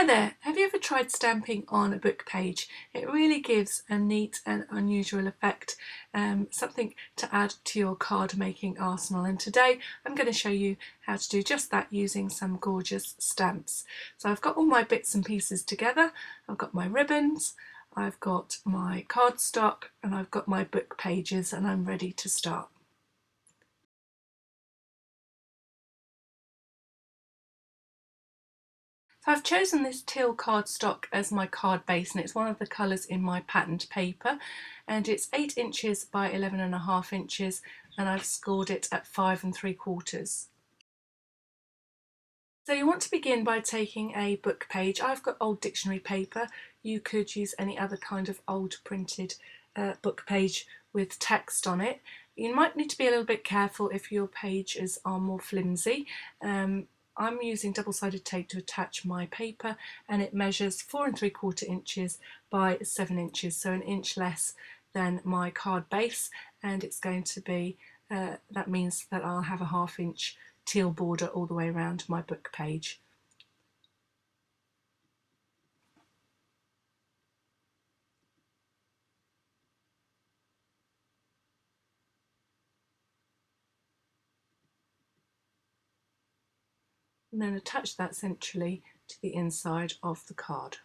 Hi there, have you ever tried stamping on a book page? It really gives a neat and unusual effect, something to add to your card making arsenal, and today I'm going to show you how to do just that using some gorgeous stamps. So I've got all my bits and pieces together. I've got my ribbons, I've got my cardstock, and I've got my book pages, and I'm ready to start. So I've chosen this teal cardstock as my card base, and it's one of the colours in my patterned paper, and it's 8 inches by 11.5 inches, and I've scored it at 5 3/4. So you want to begin by taking a book page. I've got old dictionary paper. You could use any other kind of old printed book page with text on it. You might need to be a little bit careful if your pages are more flimsy. I'm using double-sided tape to attach my paper, and it measures 4 3/4 inches by 7 inches, so an inch less than my card base, and it's going to be, that means that I'll have a 1/2 inch teal border all the way around my book page. And then attach that centrally to the inside of the card.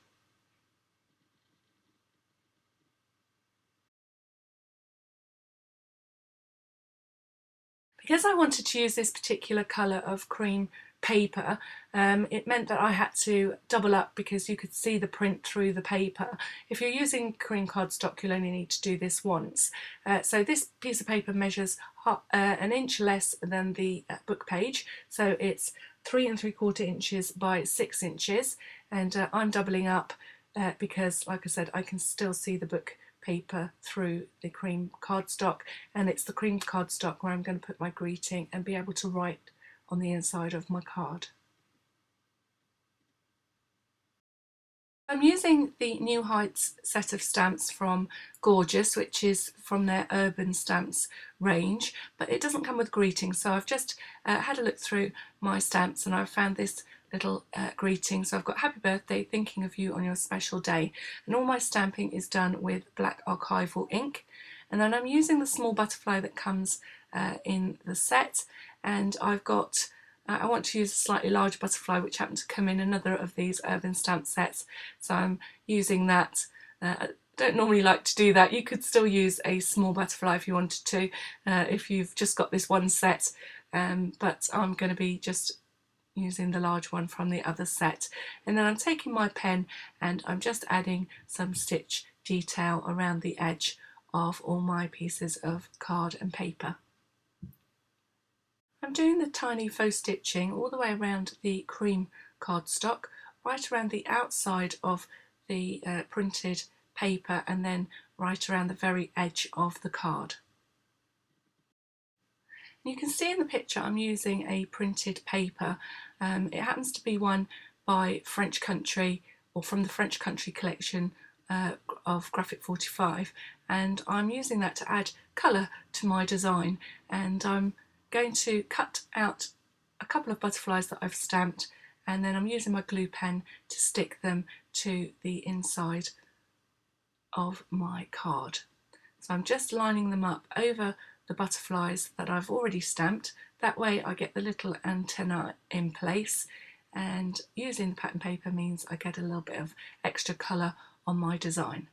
Because I wanted to use this particular colour of cream paper, it meant that I had to double up because you could see the print through the paper. If you're using cream cardstock, you'll only need to do this once. So this piece of paper measures an inch less than the book page, so it's 3 3/4 inches by 6 inches, and I'm doubling up because, like I said, I can still see the book paper through the cream cardstock, and it's the cream cardstock where I'm going to put my greeting and be able to write on the inside of my card. I'm using the New Heights set of stamps from Gorjuss, which is from their Urban Stamps range, but it doesn't come with greetings, so I've just had a look through my stamps and I've found this little greeting. So I've got happy birthday, thinking of you on your special day, and all my stamping is done with black archival ink. And then I'm using the small butterfly that comes in the set, and I've got I want to use a slightly larger butterfly which happened to come in another of these Urban Stamp sets, so I'm using that. I don't normally like to do that. You could still use a small butterfly if you wanted to, if you've just got this one set, but I'm going to be just using the large one from the other set. And then I'm taking my pen and I'm just adding some stitch detail around the edge of all my pieces of card and paper. I'm doing the tiny faux stitching all the way around the cream cardstock, right around the outside of the printed paper, and then right around the very edge of the card. And you can see in the picture I'm using a printed paper. It happens to be one by French Country, or from the French Country collection of Graphic 45, and I'm using that to add colour to my design, and I'm going to cut out a couple of butterflies that I've stamped, and then I'm using my glue pen to stick them to the inside of my card. So I'm just lining them up over the butterflies that I've already stamped. That way I get the little antenna in place, and using the pattern paper means I get a little bit of extra colour on my design.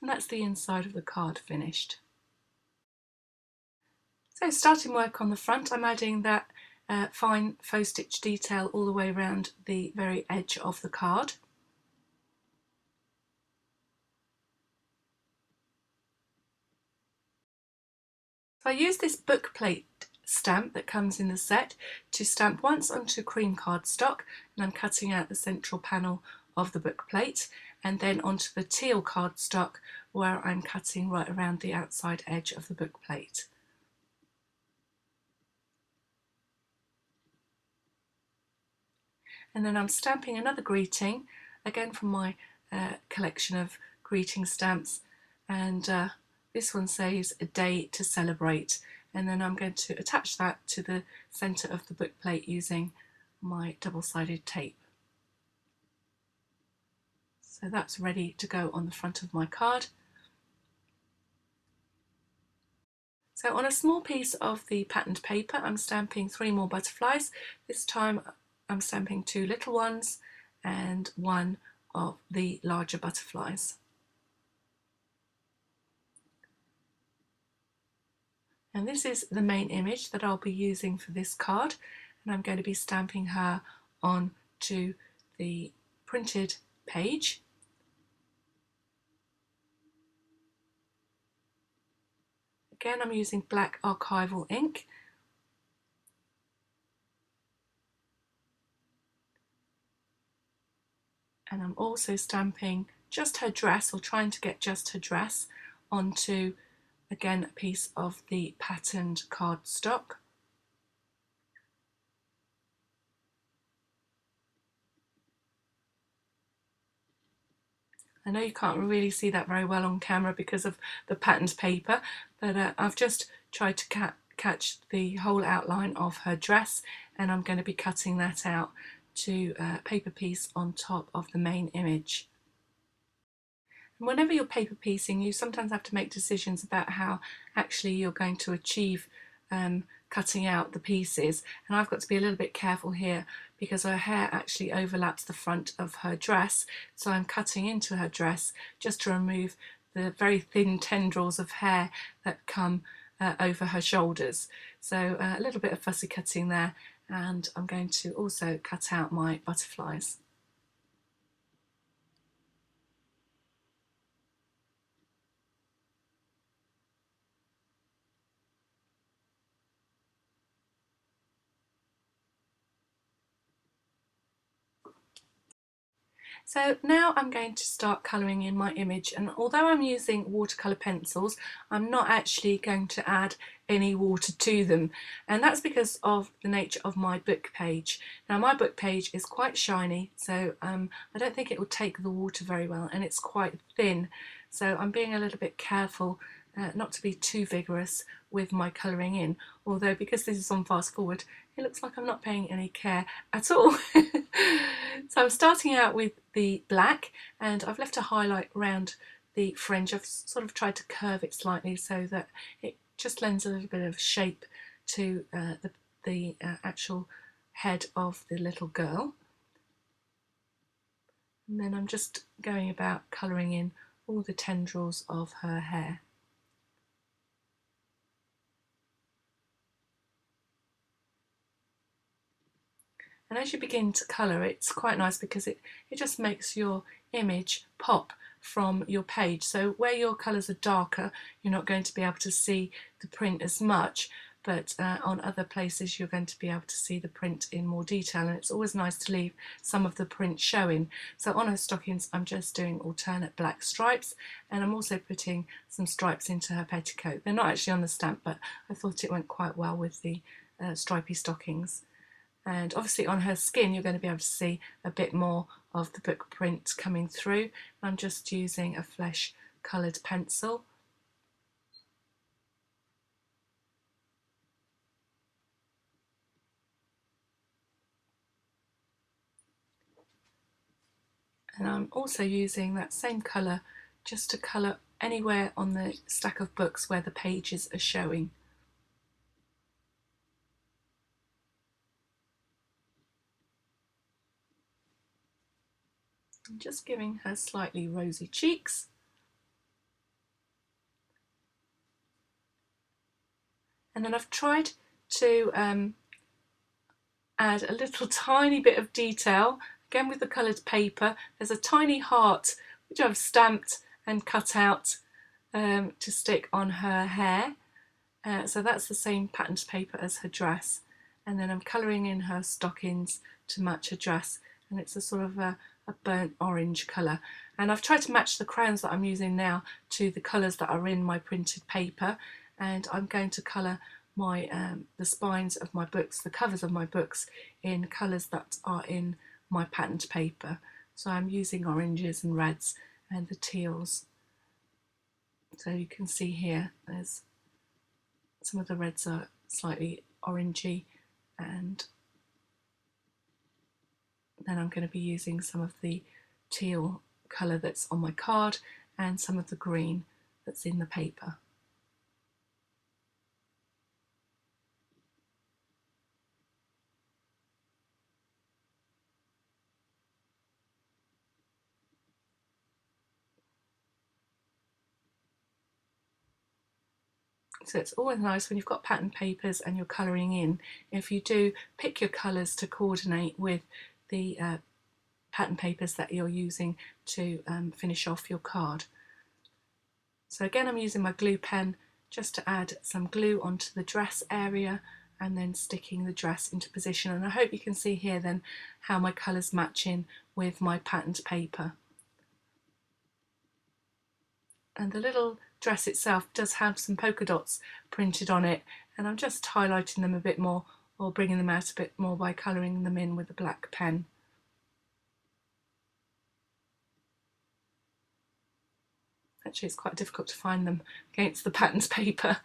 And that's the inside of the card finished. So starting work on the front, I'm adding that fine faux stitch detail all the way around the very edge of the card. So I use this book plate stamp that comes in the set to stamp once onto cream cardstock, and I'm cutting out the central panel of the book plate, and then onto the teal cardstock where I'm cutting right around the outside edge of the book plate. And then I'm stamping another greeting, again from my collection of greeting stamps, and this one says "A Day to Celebrate," and then I'm going to attach that to the centre of the book plate using my double-sided tape. So that's ready to go on the front of my card. So on a small piece of the patterned paper, I'm stamping 3 more butterflies. This time I'm stamping 2 little ones and 1 of the larger butterflies. And this is the main image that I'll be using for this card, and I'm going to be stamping her onto the printed page. Again, I'm using black archival ink. And I'm also stamping just her dress, or trying to get just her dress, onto, again, a piece of the patterned cardstock. I know you can't really see that very well on camera because of the patterned paper, but I've just tried to catch the whole outline of her dress, and I'm going to be cutting that out to a paper piece on top of the main image. And whenever you're paper piecing, you sometimes have to make decisions about how actually you're going to achieve cutting out the pieces, and I've got to be a little bit careful here because her hair actually overlaps the front of her dress, so I'm cutting into her dress just to remove the very thin tendrils of hair that come over her shoulders. So a little bit of fussy cutting there, and I'm going to also cut out my butterflies. So now I'm going to start colouring in my image, and although I'm using watercolour pencils, I'm not actually going to add any water to them, and that's because of the nature of my book page. Now my book page is quite shiny, so I don't think it will take the water very well, and it's quite thin, so I'm being a little bit careful not to be too vigorous with my colouring in, although because this is on fast forward it looks like I'm not paying any care at all. So I'm starting out with the black, and I've left a highlight around the fringe. I've sort of tried to curve it slightly so that it just lends a little bit of shape to the actual head of the little girl. And then I'm just going about colouring in all the tendrils of her hair. And as you begin to colour, it's quite nice because it just makes your image pop from your page. So where your colours are darker, you're not going to be able to see the print as much, but on other places you're going to be able to see the print in more detail, and it's always nice to leave some of the print showing. So on her stockings I'm just doing alternate black stripes, and I'm also putting some stripes into her petticoat. They're not actually on the stamp, but I thought it went quite well with the stripy stockings. And obviously on her skin you're going to be able to see a bit more of the book print coming through. I'm just using a flesh coloured pencil. And I'm also using that same colour just to colour anywhere on the stack of books where the pages are showing. I'm just giving her slightly rosy cheeks. And then I've tried to add a little tiny bit of detail, again with the coloured paper. There's a tiny heart which I've stamped and cut out to stick on her hair. So that's the same patterned paper as her dress. And then I'm colouring in her stockings to match her dress, and it's a sort of a burnt orange colour. And I've tried to match the crayons that I'm using now to the colours that are in my printed paper, and I'm going to colour my the spines of my books, the covers of my books, in colours that are in my patterned paper. So I'm using oranges and reds and the teals. So you can see here there's Some of the reds are slightly orangey, and then I'm going to be using some of the teal colour that's on my card and some of the green that's in the paper. So it's always nice when you've got pattern papers and you're colouring in, if you do pick your colours to coordinate with the pattern papers that you're using to finish off your card. So again, I'm using my glue pen just to add some glue onto the dress area and then sticking the dress into position. And I hope you can see here then how my colours match in with my patterned paper. And the little dress itself does have some polka dots printed on it, and I'm just highlighting them a bit more or bringing them out a bit more by colouring them in with a black pen. Actually, it's quite difficult to find them against the patterned paper.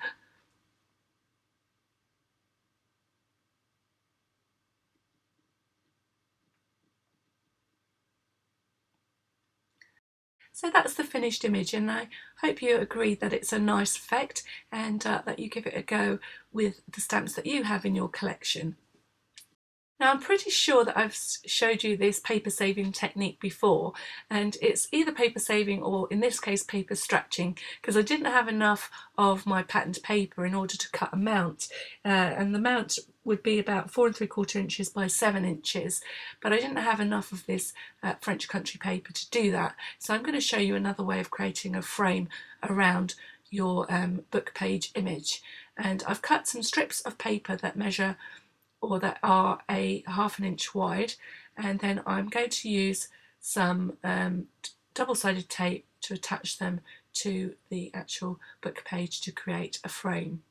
So that's the finished image, and I hope you agree that it's a nice effect and that you give it a go with the stamps that you have in your collection. Now, I'm pretty sure that I've showed you this paper saving technique before, and it's either paper saving or in this case paper stretching, because I didn't have enough of my patterned paper in order to cut a mount, and the mount would be about 4 3/4 inches by 7 inches, but I didn't have enough of this French country paper to do that. So I'm going to show you another way of creating a frame around your book page image, and I've cut some strips of paper that measure or that are a 1/2 inch wide, and then I'm going to use some double-sided tape to attach them to the actual book page to create a frame.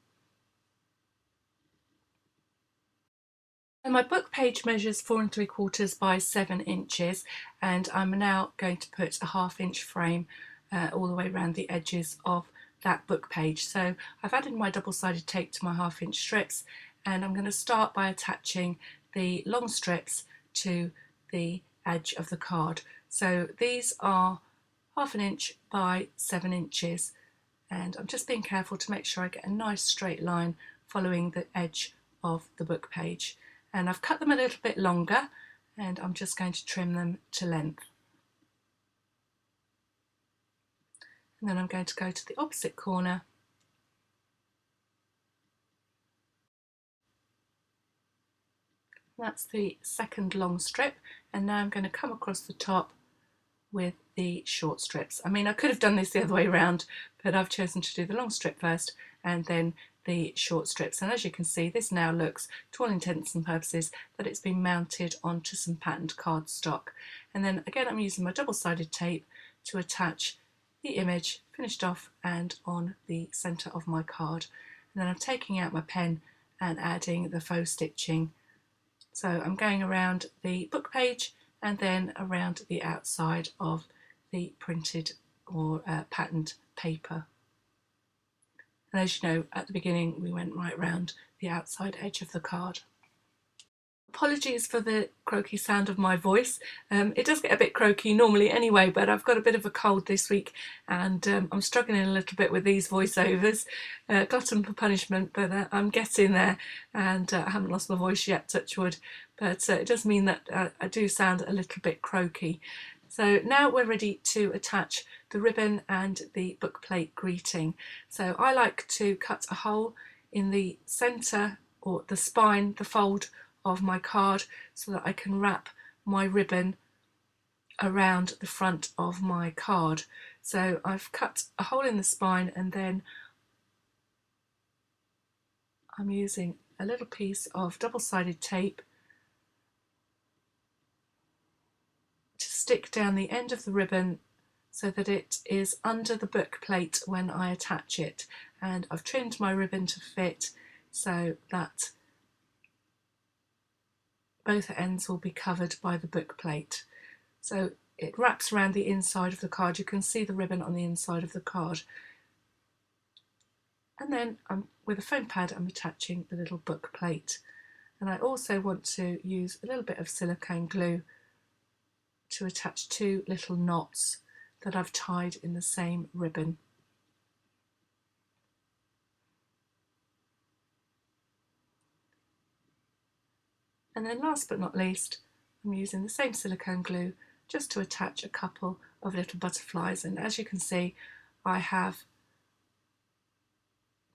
And my book page measures 4 3/4 by 7 inches, and I'm now going to put a 1/2 inch frame all the way around the edges of that book page. So I've added my double-sided tape to my 1/2 inch strips, and I'm going to start by attaching the long strips to the edge of the card. So these are 1/2 inch by 7 inches, and I'm just being careful to make sure I get a nice straight line following the edge of the book page. And I've cut them a little bit longer, and I'm just going to trim them to length. And then I'm going to go to the opposite corner That's the second long strip, and now I'm going to come across the top with the short strips. I mean, I could have done this the other way around, but I've chosen to do the long strip first and then the short strips. And as you can see, this now looks, to all intents and purposes, that it's been mounted onto some patterned cardstock. And then again, I'm using my double-sided tape to attach the image finished off and on the centre of my card. And then I'm taking out my pen and adding the faux stitching. So I'm going around the book page and then around the outside of the printed or patterned paper. And as you know, at the beginning we went right round the outside edge of the card. Apologies for the croaky sound of my voice. It does get a bit croaky normally anyway, but I've got a bit of a cold this week, and I'm struggling a little bit with these voiceovers. Glutton for punishment, but I'm getting there, and I haven't lost my voice yet, touch wood, but it does mean that I do sound a little bit croaky. So now we're ready to attach the ribbon and the bookplate greeting. So I like to cut a hole in the centre or the spine, the fold of my card, so that I can wrap my ribbon around the front of my card. So I've cut a hole in the spine, and then I'm using a little piece of double-sided tape to stick down the end of the ribbon so that it is under the book plate when I attach it. And I've trimmed my ribbon to fit so that both ends will be covered by the book plate. So it wraps around the inside of the card. You can see the ribbon on the inside of the card. And then with a foam pad I'm attaching the little book plate. And I also want to use a little bit of silicone glue to attach 2 little knots that I've tied in the same ribbon. And then last but not least, I'm using the same silicone glue just to attach a couple of little butterflies. And as you can see, I have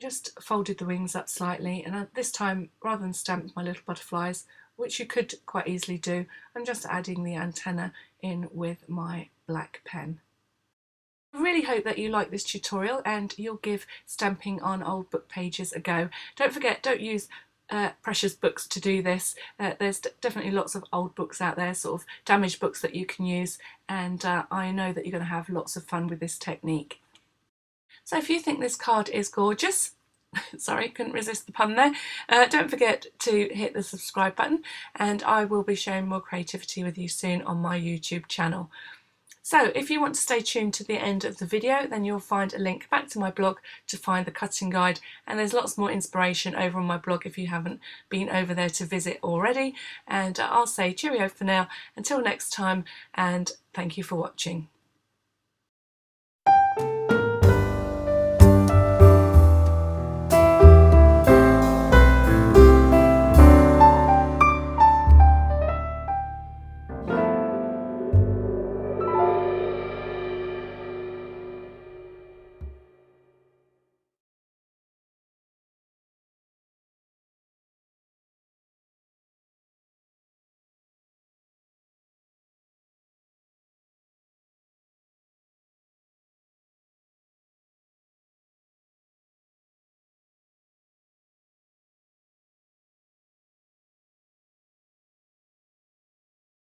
just folded the wings up slightly, and this time, rather than stamp my little butterflies, which you could quite easily do, I'm just adding the antenna in with my black pen. I really hope that you like this tutorial and you'll give stamping on old book pages a go. Don't forget, don't use precious books to do this. There's definitely lots of old books out there, sort of damaged books that you can use, and I know that you're going to have lots of fun with this technique. So if you think this card is gorgeous, sorry, couldn't resist the pun there, don't forget to hit the subscribe button, and I will be sharing more creativity with you soon on my YouTube channel. So if you want to stay tuned to the end of the video, then you'll find a link back to my blog to find the cutting guide, and there's lots more inspiration over on my blog if you haven't been over there to visit already. And I'll say cheerio for now, until next time, and thank you for watching.